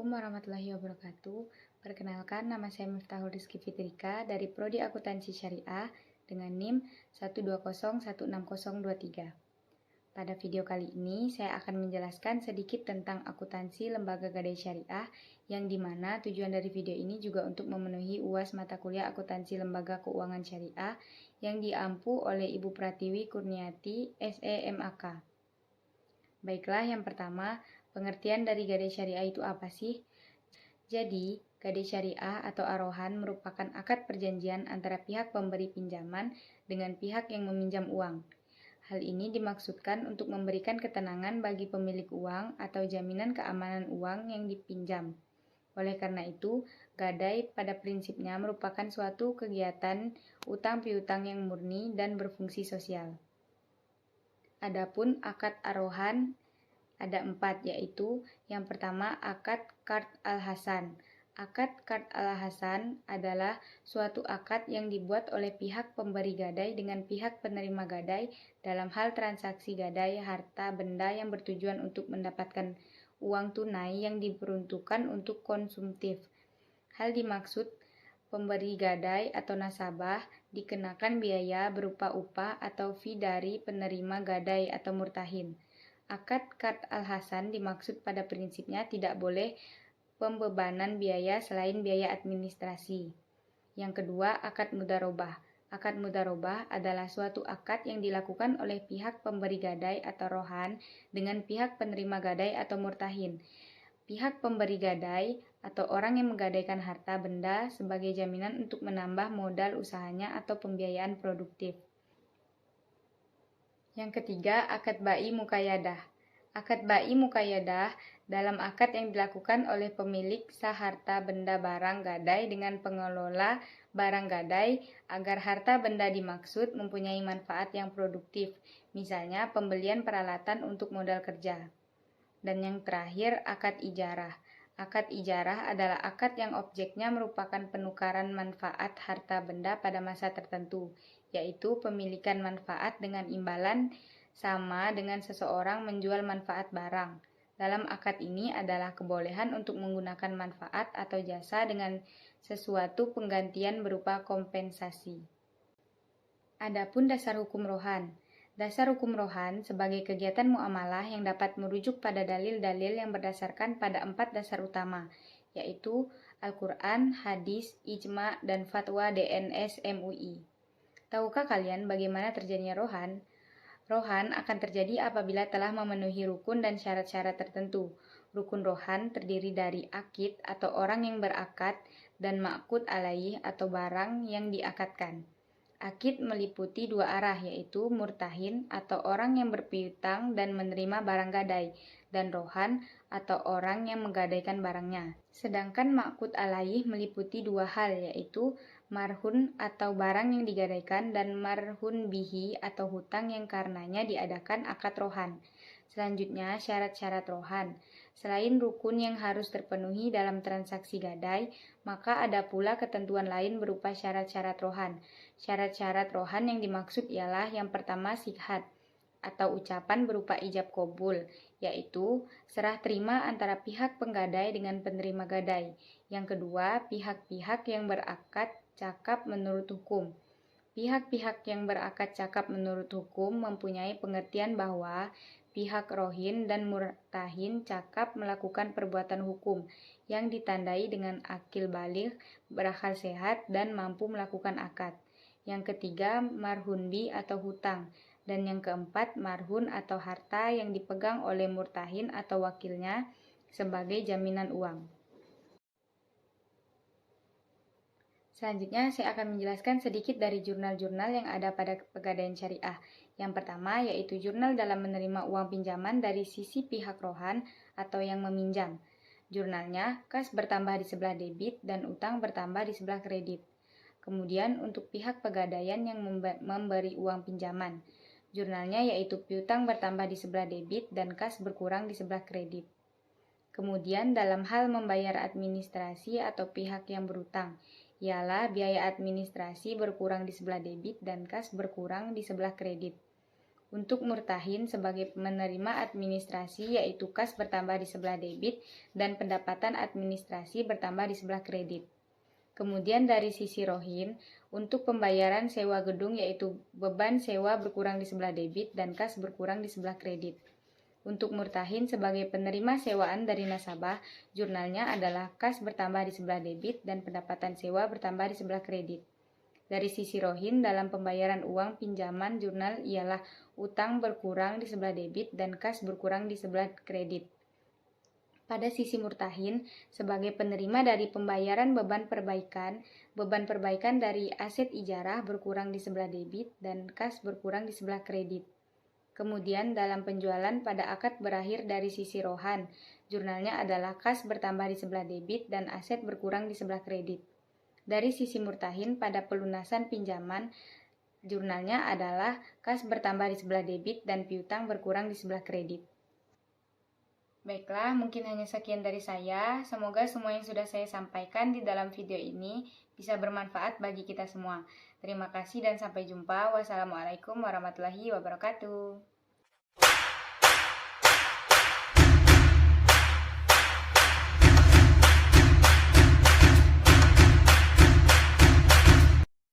Assalamualaikum warahmatullahi wabarakatuh. Perkenalkan, nama saya Miftahul Rizky Fitrika dari Prodi Akuntansi Syariah dengan NIM 120160023. Pada video kali ini, saya akan menjelaskan sedikit tentang akuntansi lembaga gadai syariah, yang dimana tujuan dari video ini juga untuk memenuhi UAS mata kuliah akuntansi lembaga keuangan syariah yang diampu oleh Ibu Pratiwi Kurniati, SEMAK. Baiklah, yang pertama, pengertian dari gadai syariah itu apa sih? Jadi, gadai syariah atau arohan merupakan akad perjanjian antara pihak pemberi pinjaman dengan pihak yang meminjam uang. Hal ini dimaksudkan untuk memberikan ketenangan bagi pemilik uang atau jaminan keamanan uang yang dipinjam. Oleh karena itu, gadai pada prinsipnya merupakan suatu kegiatan utang piutang yang murni dan berfungsi sosial. Adapun akad arohan ada 4, yaitu yang pertama akad qard al-hasan. Akad qard al-hasan adalah suatu akad yang dibuat oleh pihak pemberi gadai dengan pihak penerima gadai dalam hal transaksi gadai harta benda yang bertujuan untuk mendapatkan uang tunai yang diperuntukkan untuk konsumtif. Hal dimaksud pemberi gadai atau nasabah dikenakan biaya berupa upah atau fee dari penerima gadai atau murtahin. Akad qard al-hasan dimaksud pada prinsipnya tidak boleh pembebanan biaya selain biaya administrasi. Yang kedua, akad mudharabah. Akad mudharabah adalah suatu akad yang dilakukan oleh pihak pemberi gadai atau rohan dengan pihak penerima gadai atau murtahin. Pihak pemberi gadai atau orang yang menggadaikan harta benda sebagai jaminan untuk menambah modal usahanya atau pembiayaan produktif. Yang ketiga, akad bai muqayyadah. Akad bai muqayyadah dalam akad yang dilakukan oleh pemilik sah harta benda barang gadai dengan pengelola barang gadai agar harta benda dimaksud mempunyai manfaat yang produktif, misalnya pembelian peralatan untuk modal kerja. Dan yang terakhir, akad ijarah. Akad ijarah adalah akad yang objeknya merupakan penukaran manfaat harta benda pada masa tertentu, yaitu pemilikan manfaat dengan imbalan sama dengan seseorang menjual manfaat barang. Dalam akad ini adalah kebolehan untuk menggunakan manfaat atau jasa dengan sesuatu penggantian berupa kompensasi. Adapun dasar hukum rohan. Dasar hukum rohan sebagai kegiatan muamalah yang dapat merujuk pada dalil-dalil yang berdasarkan pada 4 dasar utama, yaitu Al-Quran, Hadis, Ijma, dan Fatwa DNS MUI. Tahukah kalian bagaimana terjadinya rohan? Rohan akan terjadi apabila telah memenuhi rukun dan syarat-syarat tertentu. Rukun rohan terdiri dari akid atau orang yang berakad dan ma'qud alaih atau barang yang diakadkan. Akid meliputi 2 arah, yaitu murtahin atau orang yang berpiutang dan menerima barang gadai, dan rohan atau orang yang menggadaikan barangnya. Sedangkan ma'qud alaih meliputi 2 hal, yaitu marhun atau barang yang digadaikan dan marhun bihi atau hutang yang karenanya diadakan akad rohan. Selanjutnya, syarat-syarat rohan. Selain rukun yang harus terpenuhi dalam transaksi gadai, maka ada pula ketentuan lain berupa syarat-syarat rohan. Syarat-syarat rohan yang dimaksud ialah yang pertama sihat, atau ucapan berupa ijab qabul, yaitu serah terima antara pihak penggadai dengan penerima gadai. Yang kedua, pihak-pihak yang berakad cakap menurut hukum. Pihak-pihak yang berakad cakap menurut hukum mempunyai pengertian bahwa pihak rohin dan murtahin cakap melakukan perbuatan hukum yang ditandai dengan akil baligh, berakal sehat, dan mampu melakukan akad. Yang ketiga, marhun bi atau hutang. Dan yang keempat, marhun atau harta yang dipegang oleh murtahin atau wakilnya sebagai jaminan uang. Selanjutnya, saya akan menjelaskan sedikit dari jurnal-jurnal yang ada pada pegadaian syariah. Yang pertama, yaitu jurnal dalam menerima uang pinjaman dari sisi pihak rohan atau yang meminjam. Jurnalnya, kas bertambah di sebelah debit dan utang bertambah di sebelah kredit. Kemudian, untuk pihak pegadaian yang memberi uang pinjaman, jurnalnya yaitu piutang bertambah di sebelah debit dan kas berkurang di sebelah kredit. Kemudian, dalam hal membayar administrasi atau pihak yang berutang, ialah biaya administrasi berkurang di sebelah debit dan kas berkurang di sebelah kredit. Untuk murtahin sebagai menerima administrasi yaitu kas bertambah di sebelah debit dan pendapatan administrasi bertambah di sebelah kredit. Kemudian dari sisi rohin, untuk pembayaran sewa gedung yaitu beban sewa berkurang di sebelah debit dan kas berkurang di sebelah kredit. Untuk murtahin sebagai penerima sewaan dari nasabah, jurnalnya adalah kas bertambah di sebelah debit dan pendapatan sewa bertambah di sebelah kredit. Dari sisi rohin, dalam pembayaran uang pinjaman jurnal ialah utang berkurang di sebelah debit dan kas berkurang di sebelah kredit. Pada sisi murtahin, sebagai penerima dari pembayaran beban perbaikan dari aset ijarah berkurang di sebelah debit dan kas berkurang di sebelah kredit. Kemudian dalam penjualan pada akad berakhir dari sisi rohan, jurnalnya adalah kas bertambah di sebelah debit dan aset berkurang di sebelah kredit. Dari sisi murtahin pada pelunasan pinjaman, jurnalnya adalah kas bertambah di sebelah debit dan piutang berkurang di sebelah kredit. Baiklah, mungkin hanya sekian dari saya. Semoga semua yang sudah saya sampaikan di dalam video ini bisa bermanfaat bagi kita semua. Terima kasih dan sampai jumpa. Wassalamualaikum warahmatullahi wabarakatuh.